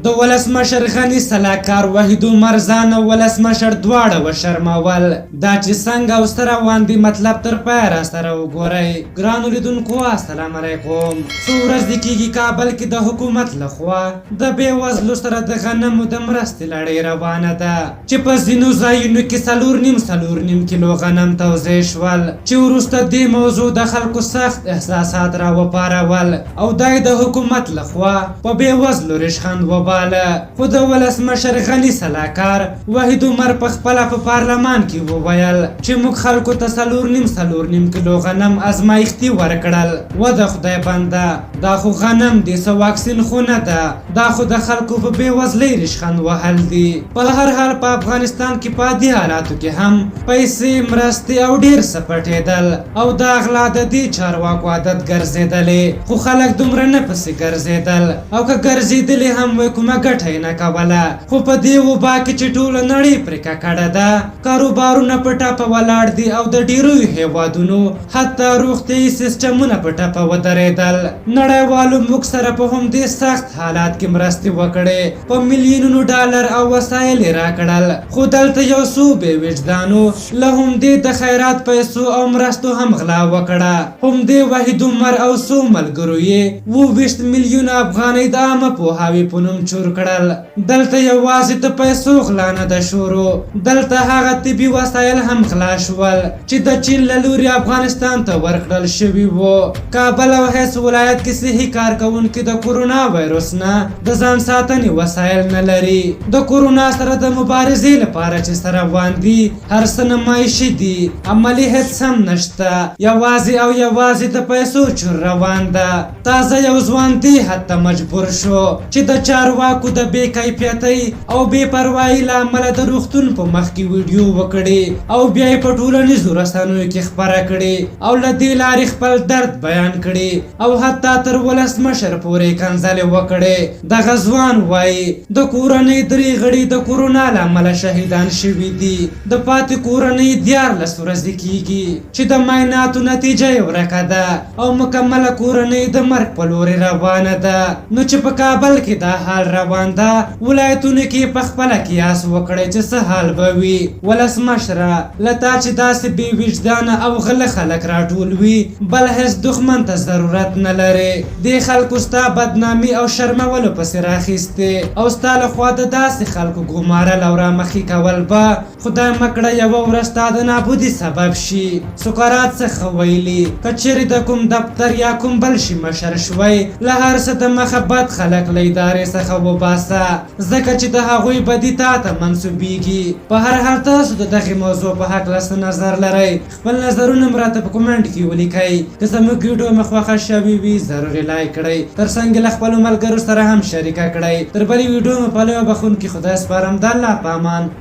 د ولسمشر غني سلاکار وحید عمر ځان او ولسمشر دواړه وشرمول. دا چې څنګه او سره روان دي مطلب تر پایه را سره وګورئ. ګرانو لیدونکو السلام علیکم. څو ورځې کېږي کابل کې د حکومت لخوا د بېوزلو سره د غنمو د مرستې لړۍ روانه ده چې په ځینو ځایونو کې 4.5 کیلو غنم توزیع شول چې وروسته دې موضوع د خلکو سخت احساسات را وپارول او دا د حکومت لخوا په بېوزلو ریشخند وباله. خو د ولسمشر غني سلاکار وحید عمر په خپله په پارلمان کې وویل چې موږ خلکو ته 4.5 کیلو غنم ازمایښتي ورکړل. و د خدای بنده دا خو غنم دی، څه واکسین خو نه ده، دا خو د خلکو په بېوزلۍ ریشخند وهل دي. په هر حال په افغانستان کې په دې حالاتو کې هم پیسې، مرستې او ډېر څه پټېدل او دا غلا د دې چارواکو عادت ګرځېدلې. خو خلک دومره نه پسې ګرځېدل او که ګرځېدلې هم وایي کومه ګټه یې نه کوله. خو په دې وبا کې چې ټوله نړۍ پرې ککړه ده، کاروبارونه په ټپه ولاړ دي او د ډېرو هېوادونو حتی روغتیایي سیسټمونه په ټپه ودرېدل. نړیوالو موږ سره په همدې سخت حالات کې مرستې وکړې، په میلیونونو ډالر او وسایل یې راکړل. خو دلته یو څو بې وجدانو له همدې د خیرات پیسو او مرستو هم غلا وکړه. همدې وحید عمر او څو ملګرو یې 20 میلیونه افغانۍ د عامه پوهاوي په نوم چور کړل. دلته یوازې د پیسو غلا نه ده شروع، دلته هغه طبي وسایل هم غلا شول چې د چین له لوري افغانستان ته ورکړل شوي وو. کابل او هیڅ ولایت کې صحي کارکوونکي د کورونا وایرس نه د ځان ساتنې وسایل نه لري. د کورونا سره د مبارزې لپاره چې سره روان دي هر څه نمایشي دي، عملي هیڅ هم نشته، یوازې او یوازې د پیسو چور روان ده. تازه یو ځوان دې حد ته مجبور شو چې د چارواکو د بې کیفیتۍ او بې پروایۍ له امله د روغتون په مخ کې ویډیو وکړي او بیا یې په ټولنیزو رسنیو کې خپره کړي او له دې لارې خپل درد بیان کړي او حتی تر ولسمشر پورې کنځلې وکړي. دغه ځوان وایي د کورنۍ 3 غړي د کورونا له امله شهیدان شوي دي. د پاتې کورنۍ 14 ورځې کېږي چې د معایناتو نتیجه یې ورکه ده او مکمله کورنۍ د مرګ په لورې روانه ده. نو چې په کابل کې دا حال روان ده، ولایتونو کې په خپله قیاس وکړئ چې څه حال به وي. ولسمشره له تا چې داسې بې وجدانه او غله خلک راټول وي، بل هیڅ دښمن ته ضرورت نه لرې. دې خلکو ستا بدنامي او شرمولو پسې راخیستې او ستا له خوا د داسې خلکو ګمارل او رامخې کول به خدای مکړه یوه ورځ ستا د نابودي سبب شي. سقراط څخه ویلي که چیرې د کوم دفتر یا کوم بل شي مشر شوی، له هر څه د مخه بد خلک له ادارې څخه وباسه، ځکه چې د هغوی بدي تا ته منسوبېږي. په هر حال تاسو د دغې موضوع په هکله څه نظر لرئ؟ خپل نظرونه مو راته په کومنټ کې ولیکئ. که زموږ ویډیو مو خوښه شوې وي ضروري لایک کړئ، تر څنګ له خپلو ملګرو سره هم شریکه کړئ. تر بلې ویډیو مو په لویه بخښونکي خدای سپارم. د الله په امان.